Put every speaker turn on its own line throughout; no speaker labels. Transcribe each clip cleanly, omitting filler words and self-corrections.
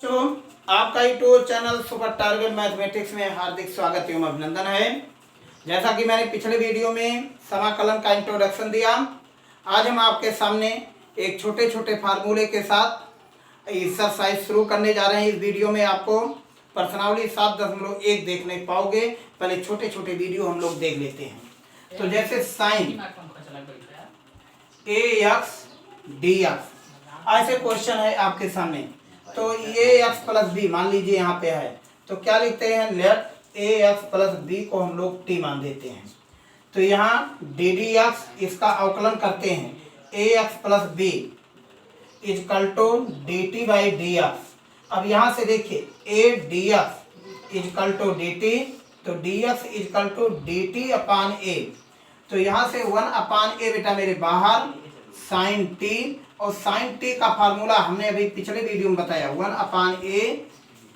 तो आपका YouTube channel super target mathematics में हार्दिक स्वागत एवं अभिनंदन है। जैसा कि मैंने पिछले वीडियो में समाकलन का इंट्रोडक्शन दिया, आज हम आपके सामने एक छोटे छोटे फार्मूले के साथ एक्सरसाइज शुरू करने जा रहे हैं। इस वीडियो में आपको प्रश्नावली 7.1 देखने पाओगे। पहले छोटे छोटे वीडियो हम लोग देख लेते हैं। तो जैसे sign a x d x ऐसे क्वेश्चन है आपके सामने। तो ए एक्स प्लस बी मान लीजिए यहाँ पे है, तो क्या लिखते हैं, लेट ए एक्स प्लस बी को हम लोग टी मान देते हैं। तो यहाँ डी डी एक्स इसका अवकलन करते हैं, a x plus b is equal to d t by d x. अब यहाँ से देखिए a d x is equal to d t, तो d x is equal to d t upon a. तो यहाँ से 1 अपान ए बेटा मेरे बाहर साइन टी, और साइन टी का फार्मूला हमने अभी पिछले वीडियो में बताया 1 upon a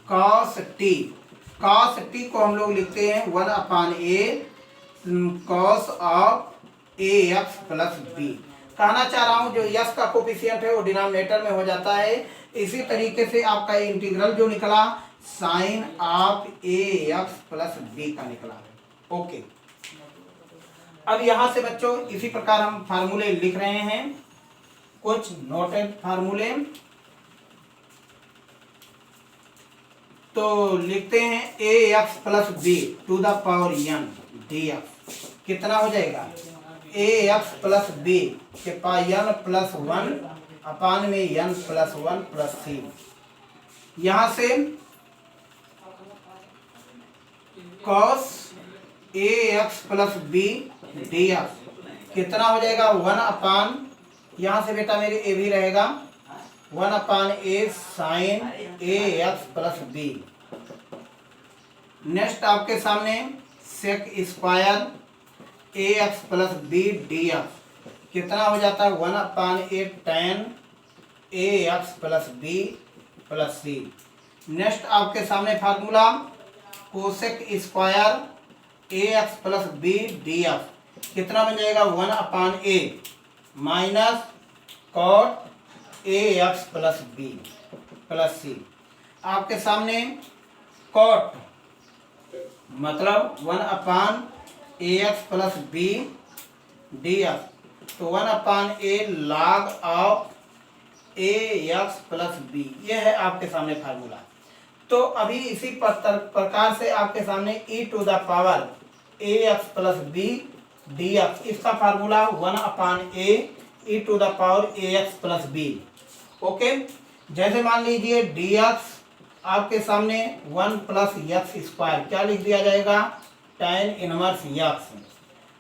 cos t. Cos t को हम लोग लिखते हैं 1 upon a cos of a x plus b. कहना चाह रहा हूँ जो यस का कोफिशिएंट है वो डिनोमिनेटर में हो जाता है। इसी तरीके से आपका इंटीग्रल जो निकला sine of a x plus b का निकला। ओके, अब यहाँ से बच्चों इसी प्रकार हम फार्मूले लिख रहे हैं, कुछ नोटेड फार्मूले। तो लिखते हैं a x plus b to the power n d x कितना हो जाएगा, ए एक्स प्लस बी के पावर एन प्लस 1 अपान में एन प्लस 1 प्लस सी। यहां से cos a x plus b d x कितना हो जाएगा 1 अपान, यहाँ से बेटा मेरे ए भी रहेगा 1 upon a sine a x plus b. Next आपके सामने sec square a x plus b d x कितना हो जाता है 1 upon a tan a x plus b plus c. Next आपके सामने formula cosec square a x plus b d x कितना बन जाएगा 1 upon a minus cot a x plus b plus c. आपके सामने कॉट मतलब 1 upon a x plus b d x, तो 1 upon a log of a x plus b, ये है आपके सामने फार्मूला। तो अभी इसी प्रकार से आपके सामने e to the power a x plus b d x, इसका formula 1 upon a e to the power a x plus b. Okay, जैसे मान लीजिए डी एक्स आपके सामने 1 प्लस एक्स स्क्वायर क्या लिख दिया जाएगा, tan इनवर्स एक्स।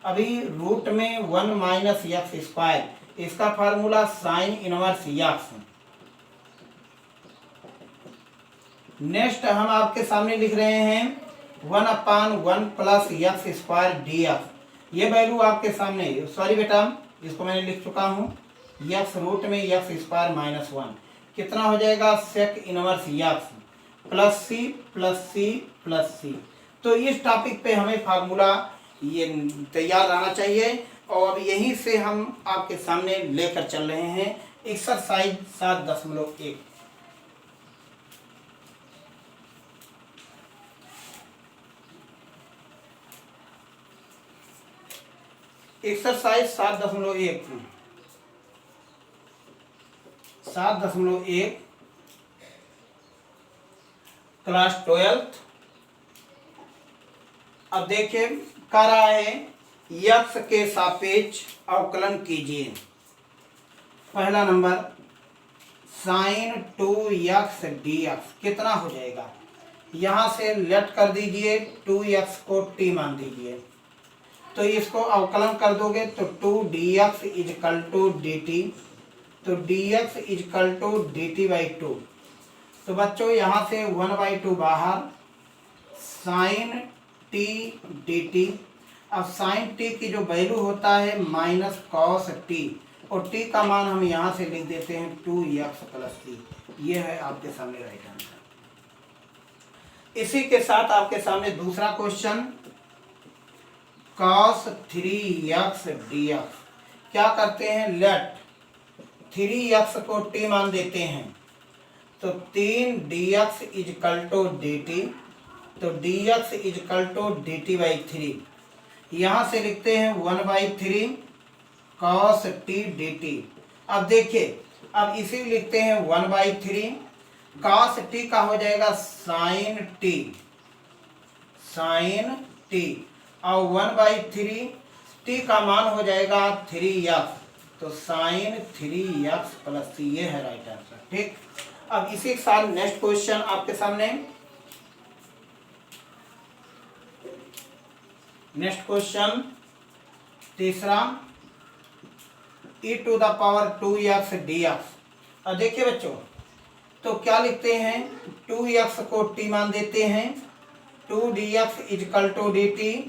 अभी रूट में 1 माइनस एक्स स्क्वायर, इसका formula sine inverse x. Next हम आपके सामने लिख रहे हैं 1 upon 1 plus x square d x. ये वैल्यू आपके सामने, सॉरी बेटा इसको मैंने लिख चुका हूँ, एक्स रूट में एक्स स्क्वायर माइनस 1 कितना हो जाएगा sec inverse x plus c plus c plus c. तो इस टॉपिक पे हमें फार्मूला ये तैयार रहना चाहिए, और अब यहीं से हम आपके सामने लेकर चल रहे हैं एक्सरसाइज 7.1। Exercise 7.1 class 12। अब देखिए कह रहा है यक्स के सापेक्ष अवकलन कीजिए। पहला नंबर साइन 2x dx कितना हो जाएगा, यहां से लेट कर दीजिए 2x को t मान दीजिए, तो इसको अवकलन कर दोगे तो 2dx इजकल टू dt, तो dx equal to dt by 2। तो बच्चों यहाँ से 1/2 बाहर साइन t dt। अब साइन t की जो वैल्यू होता है माइनस कॉस t, और t का मान हम यहाँ से लिख देते हैं 2x प्लस सी। ये है आपके सामने राइट आंसर। इसी के साथ आपके सामने दूसरा क्वेश्चन cos 3x dx क्या करते हैं, लेट 3x को t मान देते हैं, तो 3 dx इजकल टू dt, तो dx equal to dt by 3। यहाँ से लिखते हैं 1/3 cos t dt। अब देखिए, अब इसी लिखते हैं 1/3 cos t का हो जाएगा sin t और 1/3 t का मान हो जाएगा 3x, तो sin 3x प्लस c, ये है राइट आंसर। ठीक, अब इसी के साथ नेक्स्ट क्वेश्चन आपके सामने। नेक्स्ट क्वेश्चन तीसरा, e to the power 2x dx। अब देखिए बच्चों, तो क्या लिखते हैं, 2x को t मान देते हैं, 2 dx equal to dt,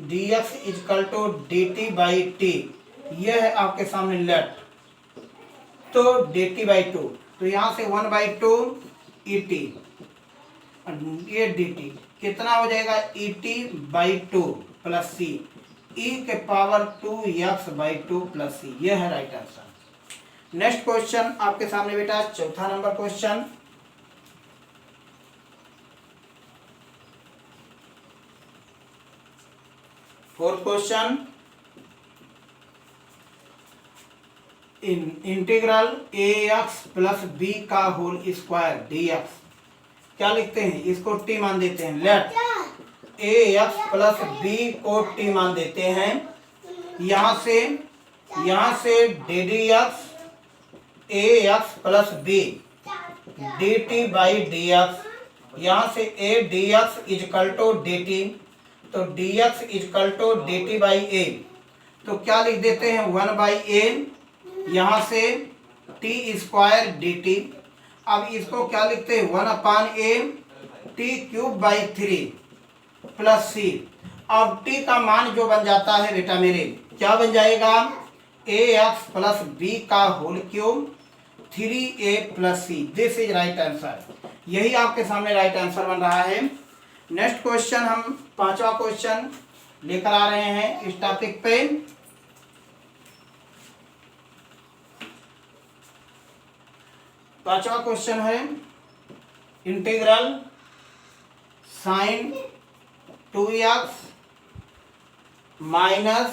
dx equal to dt by t, यह है आपके सामने लेट, तो dt बाई 2, तो यहाँ से 1/2 et, ये dt कितना हो जाएगा, et by 2 plus c, e के power 2x by 2 plus c, यह है राइट आंसर। नेक्स्ट क्वेश्चन आपके सामने बेटा, चौथा number question. Fourth question, integral ax plus b का होल स्क्वायर dx। क्या लिखते हैं, इसको t मान देते हैं, लेट ax प्लस b को t मान देते हैं, यहाँ से ddx ax plus b dt by dx, यहाँ से a dx equal to dt, तो dx equal to dt by a, तो क्या लिख देते हैं 1/a, यहाँ से t स्क्वायर dt। अब इसको क्या लिखते हैं, 1/a t cube by 3 plus c। अब t का मान जो बन जाता है बेटा मेरे, क्या बन जाएगा, ax प्लस b का whole cube 3a plus c, this is right answer. यही आपके सामने राइट आंसर बन रहा है। नेक्स्ट क्वेश्चन, हम पांचवा क्वेश्चन लेकर आ रहे हैं इस टॉपिक पे। पांचवा क्वेश्चन है integral sine 2x minus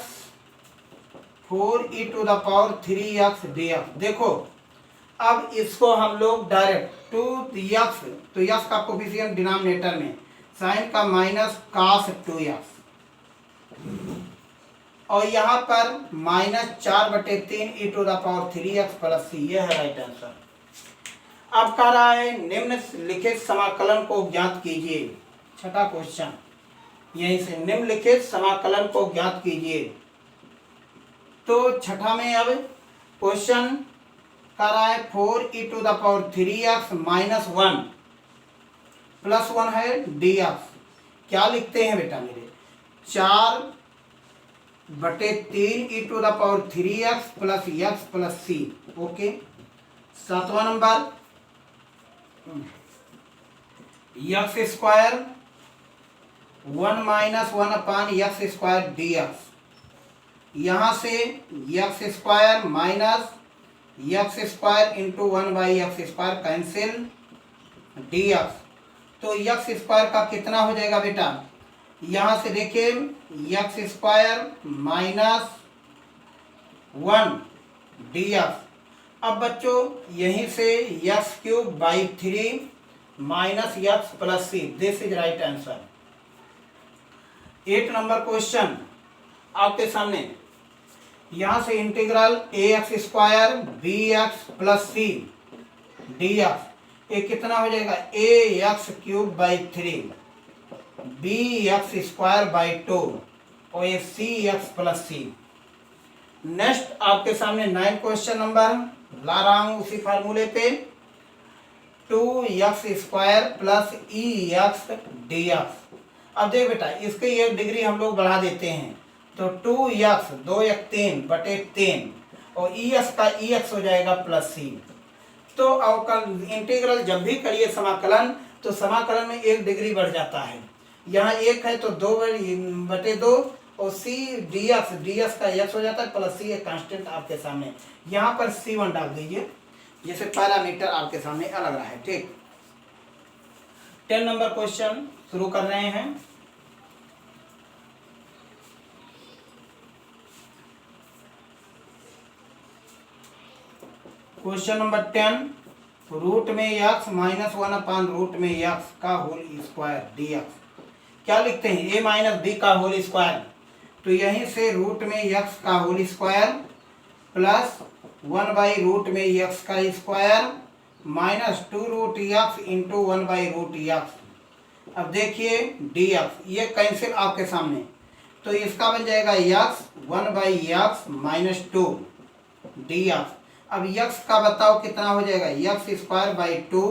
4e to the power 3x dx। देखो, अब इसको हम लोग डायरेक्ट 2x, तो x का कोफिशिएंट डिनोमिनेटर में, साइन का माइनस cos 2x, और यहाँ पर minus 4/3 e to the power 3x plus c, यह है राइट आंसर। अब कह रहा है निम्नलिखित समाकलन को ज्ञात कीजिए। छठा क्वेश्चन, यहीं से निम्नलिखित समाकलन को ज्ञात कीजिए। तो छठा में अब क्वेश्चन कह रहा है 4e to the power 3x minus 1 plus 1 है dx। क्या लिखते हैं बेटा मेरे, 4/3 e to the power 3x plus x plus c। Okay, सातवां नंबर, x square 1 minus 1/x square dx, यहाँ से x स्क्वायर minus x square into 1/x square cancel dx, तो x स्क्वायर का कितना हो जाएगा बेटा, यहाँ से देखिए x स्क्वायर माइनस 1 dx। अब बच्चों यहीं से x cube by 3 minus x plus c, this is right answer. 8 number question आपके सामने, यहाँ से integral ax square bx plus c dx, ये कितना हो जाएगा, ax cube by 3 bx square by 2 और ये cx प्लस c। नेक्स्ट आपके सामने 9 क्वेश्चन नंबर ला रहा हूं उसी फार्मूले पे, 2x square plus ex dx। अब देख बेटा, इसकी एक डिग्री हम लोग बढ़ा देते हैं, तो 2x 2×3 और ex का ex हो जाएगा प्लस c। तो अवकल इंटीग्रल जब भी करिए समाकलन, तो समाकलन में एक डिग्री बढ़ जाता है। यहाँ एक है तो 2/2 और c dx का x हो जाता है प्लस c, एक कांस्टेंट आपके सामने। यहाँ पर c1 डाल दीजिए, जैसे पैरामीटर आपके सामने अलग रहा है। ठीक, 10 नंबर क्वेश्चन शुरू कर रहे हैं। क्वेश्चन नंबर 10, रूट में x माइनस 1 अपान रूट में x का होल स्क्वायर dx। क्या लिखते हैं, a माइनस b का होल स्क्वायर, तो यहीं से रूट में x का whole square plus 1 by root में x का square minus 2 root x into 1 by root x। अब देखिए dx ये कैंसिल आपके सामने, तो इसका बन जाएगा x 1 by x minus 2 dx। अब x का बताओ कितना हो जाएगा, x स्क्वायर बाई 2,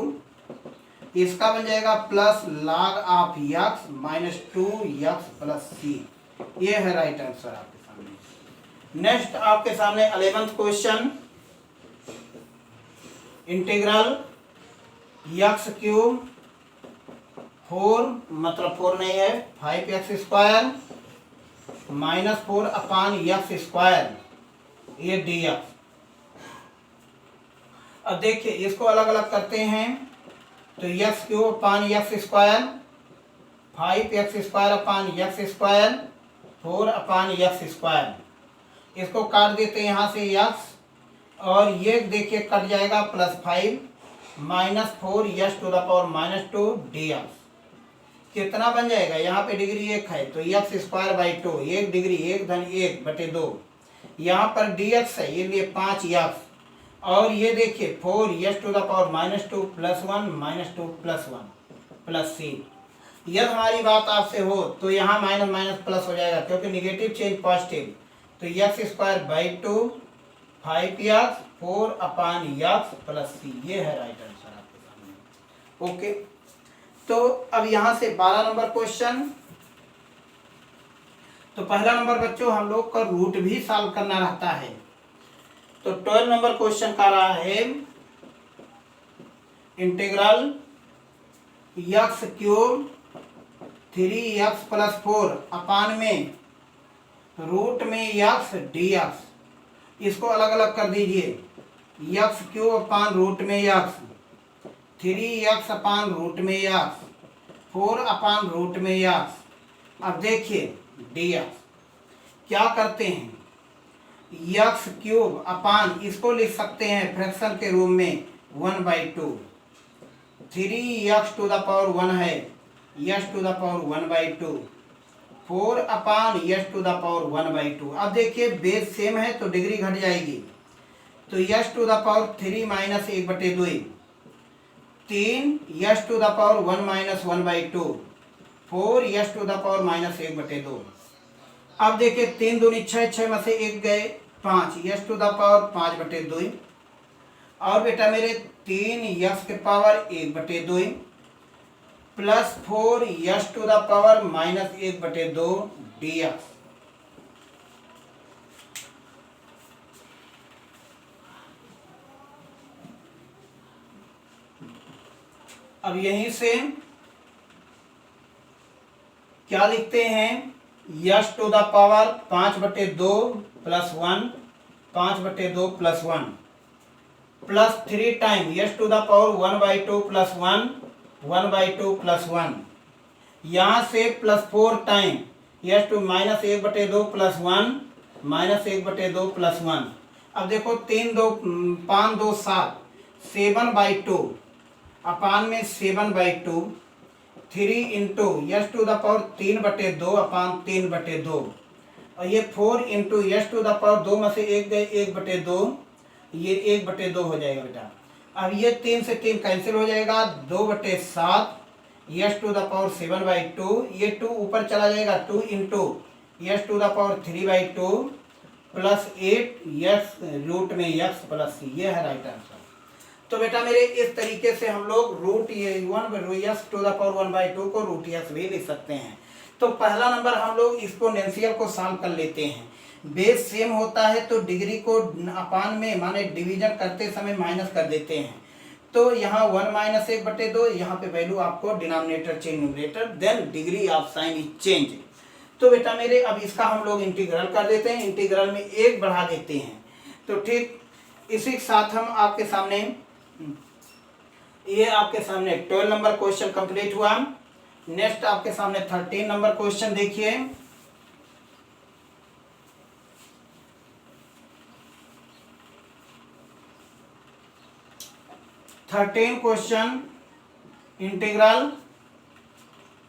इसका बन जाएगा plus log of x minus 2x plus c। ये है राइट आंसर आपके सामने। नेक्स्ट आपके सामने 11th question, integral x cube 4 मतलब 4 नहीं है 5x square minus 4 upon x square ये dx। अब देखिए इसको अलग अलग करते हैं, तो x क्यूब अपान x square 5x square upon x square 4 upon x square, इसको काट देते हैं यहाँ से x, और ये देखिए कट जाएगा plus 5 minus 4 to the power minus 2 dx। कितना बन जाएगा, यहाँ पे डिग्री 1 है तो x स्क्वायर बाई 2, 1 डिग्री 1 धन 1 बटे 2, यहाँ पर dx है ये लिए 5x, और ये देखिए 4 to the power minus 2 plus 1 minus 2 plus 1 plus c। यदि हमारी बात आपसे हो तो यहाँ माइनस माइनस प्लस हो जाएगा, क्योंकि निगेटिव चेंज पॉजिटिव, तो x square by 2 5x 4 upon x plus c। ये है राइट आंसर आपके सामने। ओके, तो अब यहाँ से 12 नंबर क्वेश्चन, तो पहला नंबर बच्चों हम लोग का रूट भी सॉल्व करना रहता है, तो 12 नंबर क्वेश्चन का रहा है integral x cube 3x plus 4 अपान में रूट में x dx। इसको अलग अलग कर दीजिए, x क्यूब अपान रूट में x 3x अपान रूट में x 4 अपान रूट में x। अब देखिए dx क्या करते हैं, x क्यूब अपान इसको लिख सकते हैं फ्रैक्शन के रूप में 1 by 2, 3x to the power 1 है x to the power 1 by 2, 4 upon x to the power 1 by 2। अब देखिए बेस सेम है तो डिग्री घट जाएगी, तो x to the power 3 minus 1 बटे 2, 3 x to the power 1 minus 1 by 2, 4 x to the power minus 1 बटे 2। अब देखिए 3 दूनी 6, 6 में से 1 गए 5 x टू द पावर 5 बटे 2, और बेटा मेरे 3 x के पावर 1 बटे 2 plus 4 x to the power minus 1 बटे 2 dx। अब यहीं से क्या लिखते हैं, x टू द पावर 5 बटे 2 प्लस 1 5 बटे 2 plus 1 plus 3 time x to the power 1 by 2 plus 1 by 2 plus 1, यहाँ से plus 4 time x to minus 1 बटे 2 प्लस 1 माइनस 1 बटे 2 प्लस 1। अब देखो 3 2 5 2 7 7 बाई 2 अपान में 7 by 2 3 into x to the power 3 बटे 2 अपान 3 बटे 2, और ये 4 into x to the power 2 में से 1 गए 1 बटे 2, ये 1 बटे 2 हो जाएगा बेटा। अब ये 3 से 3 कैंसिल हो जाएगा, 2 बटे 7 x to the power 7 by 2, ये 2 ऊपर चला जाएगा 2 into x to the power 3 by 2 plus 8 x root में x प्लस c। ये है राइट आंसर। तो बेटा मेरे इस तरीके से हम लोग root x to the power 1 by 2 को रूट x भी लिख सकते हैं। तो पहला नंबर हम लोग एक्सपोनेंशियल को सॉल्व कर लेते हैं, बेस सेम होता है तो डिग्री को अपान में माने डिवीजन करते समय माइनस कर देते हैं, तो यहाँ 1 माइनस 1 बटे 2, यहाँ पे वैल्यू आपको denominator change numerator, then degree of sign is change. तो बेटा मेरे अब इसका हम लोग इंटीग्रल कर देते हैं, इंटीग्रल में 1 बढ़ा देते हैं, तो ठीक इसी के साथ हम आपके सामने, ये आपके सामने 12 नंबर क्वेश्चन कंप्लीट हुआ। नेक्स्ट आपके सामने 13 नंबर क्वेश्चन देखिए। Question, integral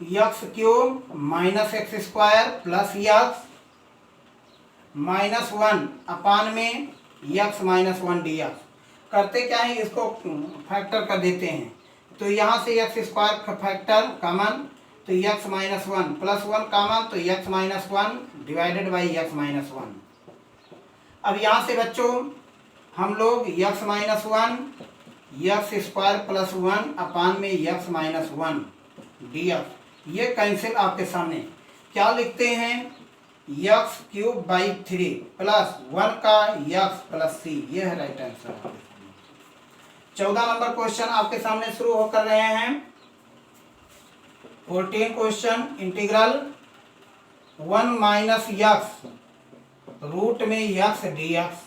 x cube minus x square plus x minus 1 upon में एक्स माइनस 1 डी एक्स। करते क्या है, इसको फैक्टर कर देते हैं। तो यहाँ से एक्स स्क्वायर का फैक्टर कॉमन, तो एक्स माइनस 1 प्लस 1 कॉमन, तो x minus 1 divided by x minus 1। अब यहाँ से बच्चों हम लोग x minus 1 x square plus 1 upon में एक्स माइनस 1 डी एक्स, ये कैंसिल आपके सामने। क्या लिखते हैं, एक्स क्यूब बाई 3 प्लस 1 का एक्स प्लस सी, ये है राइट आंसर। 14 नंबर क्वेश्चन आपके सामने शुरू होकर रहे हैं। 14 question, integral 1 minus x root में x d x.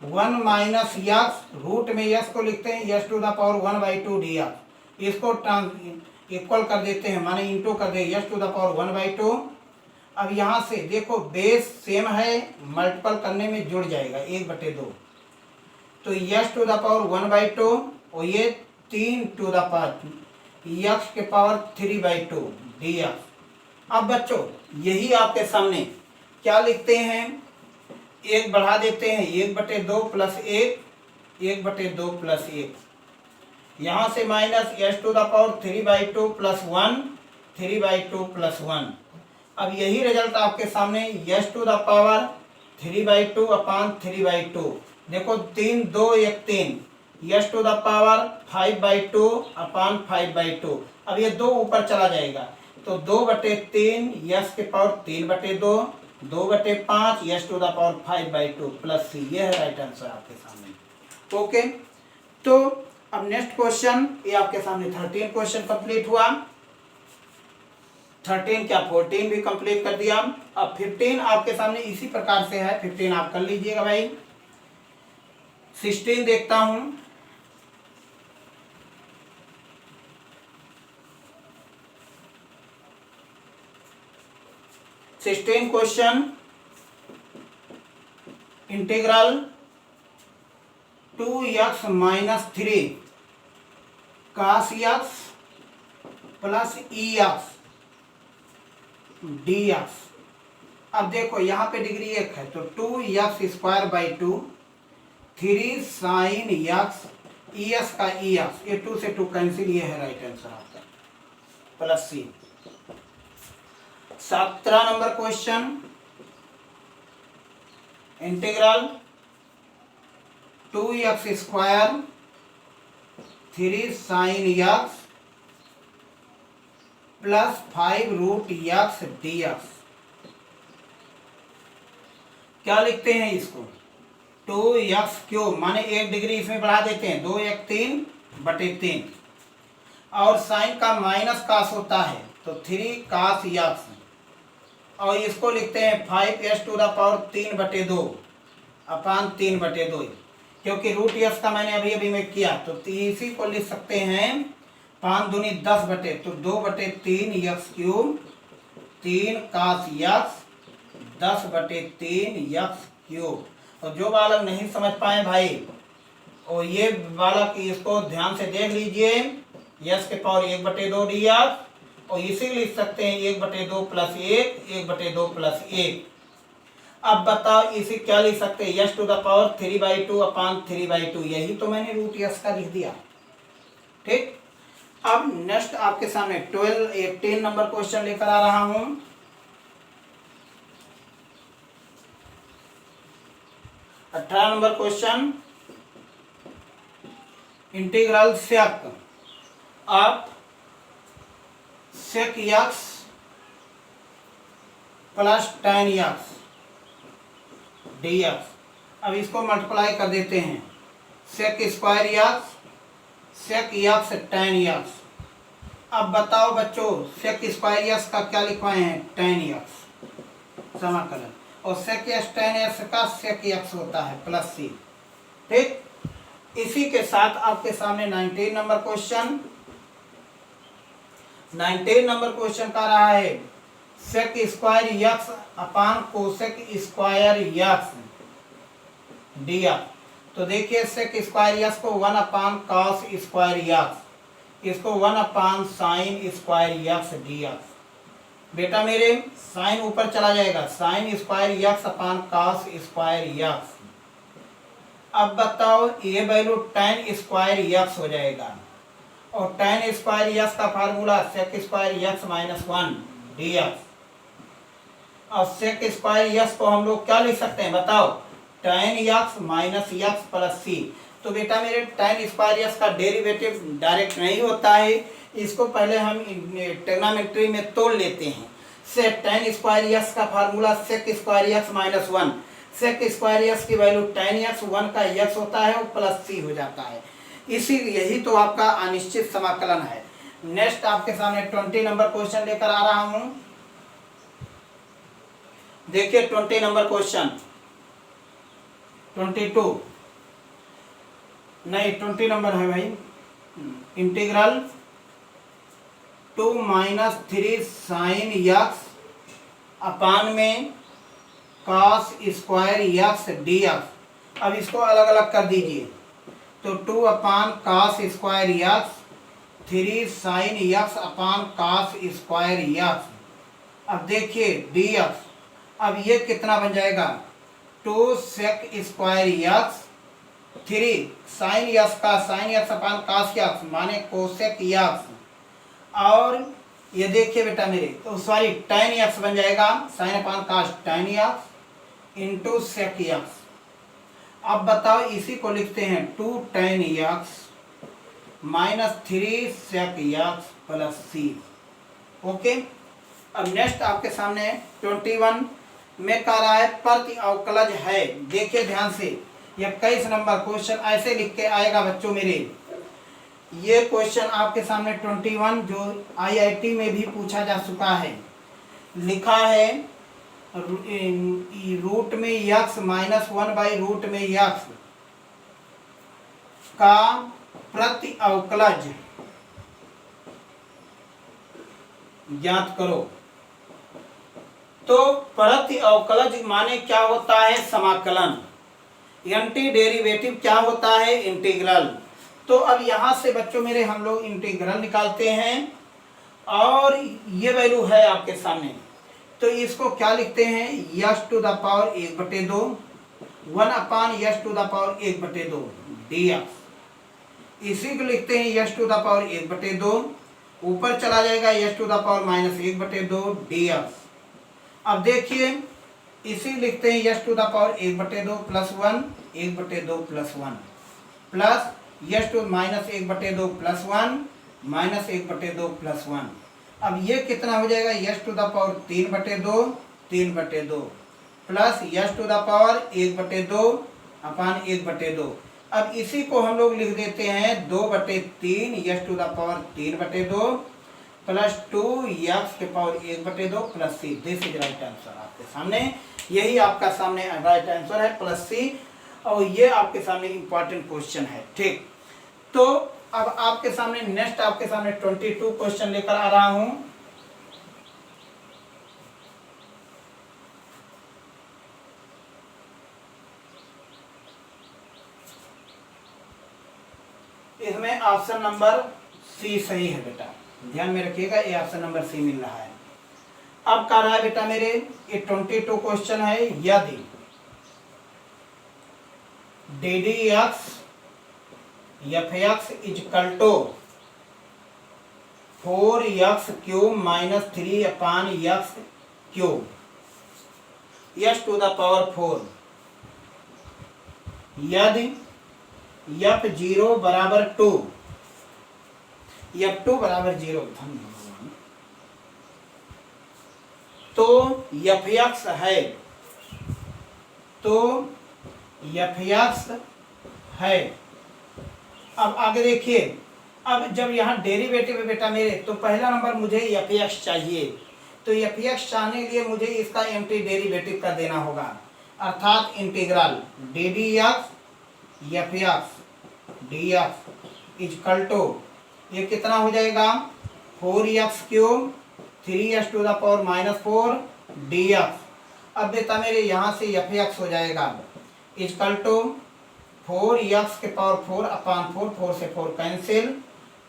1 minus x root में एक्स को लिखते हैं x to the power 1/2 d x. इसको इक्वल कर देते हैं, माने इंटू कर दे एक्स टू द पावर 1/2। अब यहाँ से देखो बेस सेम है, मल्टीपल करने में जुड़ जाएगा 1/2, तो एक्स टू द पावर 1/2 और ये 3 टू द पावर एक्स के पावर 3/2 डी एक्स। अब बच्चों यही आपके सामने क्या लिखते हैं, एक बढ़ा देते हैं 1/2 प्लस 1/2 प्लस 1, यहाँ से minus s to the power 3/2 plus 1 3/2 plus 1। अब यही रिजल्ट आपके सामने s to the power 3/2 upon 3/2। देखो 3 2 1 3 s to the power 5/2 upon 5/2। अब ये 2 ऊपर चला जाएगा, तो 2/3 एस के power 3/2 2/5 s to the power 5/2 plus c, ये है राइट आंसर आपके सामने। ओके, तो अब नेक्स्ट क्वेश्चन, ये आपके सामने 13 क्वेश्चन कंप्लीट हुआ। 13 क्या 14 भी कंप्लीट कर दिया। अब 15 आपके सामने इसी प्रकार से है, 15 आप कर लीजिएगा भाई। 16 देखता हूं। Question, integral 2x minus 3 cos x plus EX dx। अब देखो यहाँ पे डिग्री 1 है, तो 2x square by 2 3 sine x ES का EX, ये 2 से 2 कैंसिल, ये है राइट आंसर आपका plus c. 17 number question, integral 2x square 3 sine x plus 5 root x dx। क्या लिखते हैं इसको, 2x क्यूब माने 1 डिग्री इसमें बढ़ा देते हैं, 2 1 3/3, और साइन का माइनस कास होता है तो 3 कास x, और इसको लिखते हैं 5s to the power 3/2 upon 3/2, क्योंकि रूट एक्स का मैंने अभी अभी में किया, तो इसी को लिख सकते हैं 5 दूनी 10 तो 2/3 एक्स क्यूब 3 कास एक्स 10/3 एक्स क्यूब। और जो बालक नहीं समझ पाए भाई, और ये बालक इसको ध्यान से देख लीजिए, एक्स के पावर 1/2 डी एक्स, और इसी लिख सकते हैं 1/2 प्लस 1 1/2 प्लस 1। अब बताओ इसी क्या लिख सकते हैं, S to the power 3/2 upon 3/2, यही तो मैंने रूट एस का लिख दिया। ठीक, अब नेक्स्ट आपके सामने 18 नंबर क्वेश्चन लेकर आ रहा हूं। 18 number question, integral sec of sec x plus tan x dx। अब इसको मल्टीप्लाई कर देते हैं, sec square x sec x tan x. अब बताओ बच्चों सेक स्क्वायर एक्स का क्या लिखवाए हैं, tan एक्स समाकलन, और सेक एक्स tan एक्स का सेक एक्स होता है प्लस सी। ठीक। इसी के साथ आपके सामने 19 नंबर क्वेश्चन, 19 नंबर क्वेश्चन का रहा है sec square x upon cosec square x d x. तो देखिए सेक स्क्वायर यक्स को 1 अपान कॉस स्क्वायर यक्स, इसको 1 अपान sine square x d x. बेटा मेरे साइन ऊपर चला जाएगा, sine square x upon cos square x. अब बताओ ये वैल्यू tan स्क्वायर यक्स हो जाएगा, और tan स्क्वायर यक्स का formula sec square x minus 1 d x. और सेक स्क्वायर यक्स को हम लोग क्या लिख सकते हैं बताओ, tan x minus x plus c. तो बेटा मेरे tan स्क्वायर यक्स का डेरिवेटिव डायरेक्ट नहीं होता है, इसको पहले हम ट्रिग्नोमेट्री में तोड़ लेते हैं। से tan स्क्वायर यक्स का formula sec square x minus 1, sec square x की वैल्यू tan यक्स 1 का यक्स होता है और प्लस सी हो जाता है। इसी यही तो आपका अनिश्चित समाकलन है। नेक्स्ट आपके सामने 20 नंबर क्वेश्चन लेकर आ रहा हूं। देखिए 20 नंबर क्वेश्चन, 22 नहीं 20 नंबर है भाई। इंटीग्रल 2 माइनस 3 साइन यक्स अपान में cos square x d x. अब इसको अलग अलग कर दीजिए, तो 2 अपान cos square x 3 sine x upon cos square x. अब देखिए डी एक्स, अब ये कितना बन जाएगा 2 sec square x 3 sine x का sine x upon cos x माने कोसेक यक्स, और ये देखिए बेटा मेरे तो सॉरी tan यक्स बन जाएगा sine upon cos tan x into sec x. अब बताओ इसी को लिखते हैं 2 tan x minus 3 sec x plus c. Okay. अब नेक्स्ट आपके सामने 21 में कह रहा है प्रति अवकलज है। देखिए ध्यान से, 21 नंबर क्वेश्चन ऐसे लिख के आएगा बच्चों मेरे। ये क्वेश्चन आपके सामने 21 जो IIT में भी पूछा जा चुका है, लिखा है रूट में यक्स माइनस 1 बाई रूट में यक्स का प्रति अवकलज ज्ञात करो। तो प्रति अवकलज माने क्या होता है समाकलन, एंटी डेरिवेटिव क्या होता है इंटीग्रल। तो अब यहां से बच्चों मेरे हम लोग इंटीग्रल निकालते हैं, और ये वैल्यू है आपके सामने, तो इसको क्या लिखते हैं x to the power 1/2 1 upon x to the power 1/2 d x. इसी को लिखते हैं यक्स टू द पावर 1/2, ऊपर चला जाएगा x to the power minus 1/2 d x. अब देखिए इसी लिखते हैं x to the power 1/2 plus 1 1/2 plus 1 plus x to minus 1/2 plus 1 minus 1/2 plus 1। अब ये कितना हो जाएगा x to the power 3/2 3/2 plus x to the power 1/2 upon 1/2। अब इसी को हम लोग लिख देते हैं 2/3 x to the power 3/2 plus 2 x के power 1/2 plus c. This is right answer आपके सामने, यही आपका सामने राइट आंसर है प्लस सी, और ये आपके सामने इंपॉर्टेंट क्वेश्चन है। ठीक, तो अब आपके सामने नेक्स्ट आपके सामने 22 क्वेश्चन लेकर आ रहा हूं। इसमें ऑप्शन नंबर सी सही है बेटा, ध्यान में रखिएगा, ये ऑप्शन नंबर सी मिल रहा है। अब कह रहा है बेटा मेरे ये 22 क्वेश्चन है, यदि d d x f x is equal to 4x cube minus 3 upon x cube x to the power 4, यदि f0 बराबर 2 f2 बराबर 0 तो fx है, तो fx है। अब आगे देखिए, अब जब यहाँ डेरिवेटिव है बेटा मेरे, तो पहला नंबर मुझे fx चाहिए, तो fx चाहने के लिए मुझे इसका एंटी डेरिवेटिव का देना होगा, अर्थात integral d d x f x d x is equal to ये कितना हो जाएगा 4x³ 3x⁻⁻4 dx। अब बेटा मेरे यहाँ से एफ एक्स हो जाएगा इजकल टू 4x⁴ अपान 4 से 4 cancel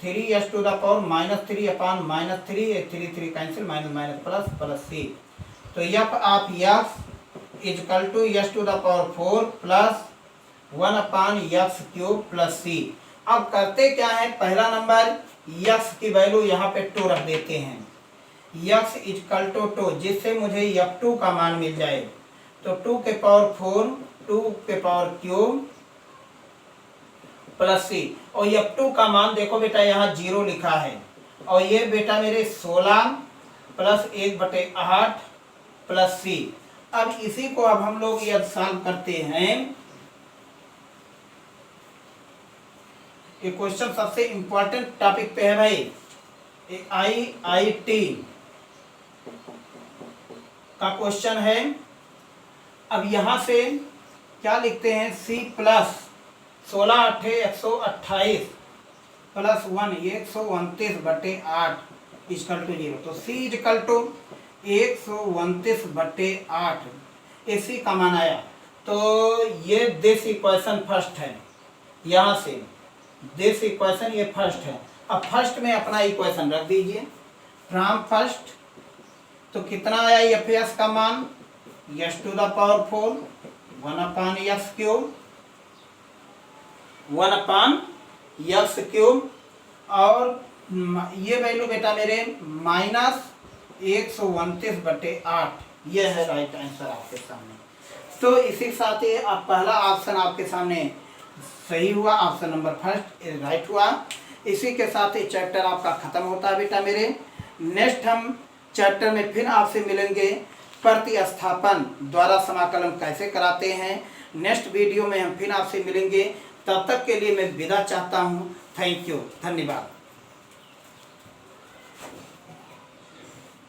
3x⁻⁻3 3 cancel minus plus c। तो f of x equal to x⁴ plus 1/x³ plus c। अब करते क्या है, पहला नंबर x की वैल्यू यहाँ पे 2 रख देते हैं, x इजकल टू 2, जिससे मुझे f2 का मान मिल जाए। तो 2⁴ 2³ प्लस c, और f2 का मान देखो बेटा यहाँ 0 लिखा है, और ये बेटा मेरे 16 प्लस 1/8 प्लस c। अब इसी को अब हम लोग यदि सॉल्व करते हैं, ये क्वेश्चन सबसे इंपॉर्टेंट टॉपिक पे है भाई, IIT का क्वेश्चन है। अब यहां से क्या लिखते हैं, c plus 16 8 128 plus 1 129/8 equal to 0। तो c इजकल टू 129/8 इसी का मान आया। तो ये दिस इक्वेशन फर्स्ट है, यहाँ से दिस इक्वेशन ये फर्स्ट है। अब फर्स्ट में अपना इक्वेशन रख दीजिए फ्रॉम फर्स्ट। तो कितना आया एफ एक्स का मान x⁴ 1/x³, और ये वैल्यू बेटा मेरे -129/8, ये है राइट आंसर आपके सामने। तो इसी के साथ ही आप पहला ऑप्शन आपके सामने सही हुआ, ऑप्शन नंबर फर्स्ट राइट हुआ। इसी के साथ ही चैप्टर आपका खत्म होता है बेटा मेरे। नेक्स्ट हम चैप्टर में फिर आपसे मिलेंगे, प्रतिस्थापन द्वारा समाकलन कैसे कराते हैं। नेक्स्ट वीडियो में हम फिर आपसे मिलेंगे, तब तक के लिए मैं विदा चाहता हूँ। थैंक यू, धन्यवाद।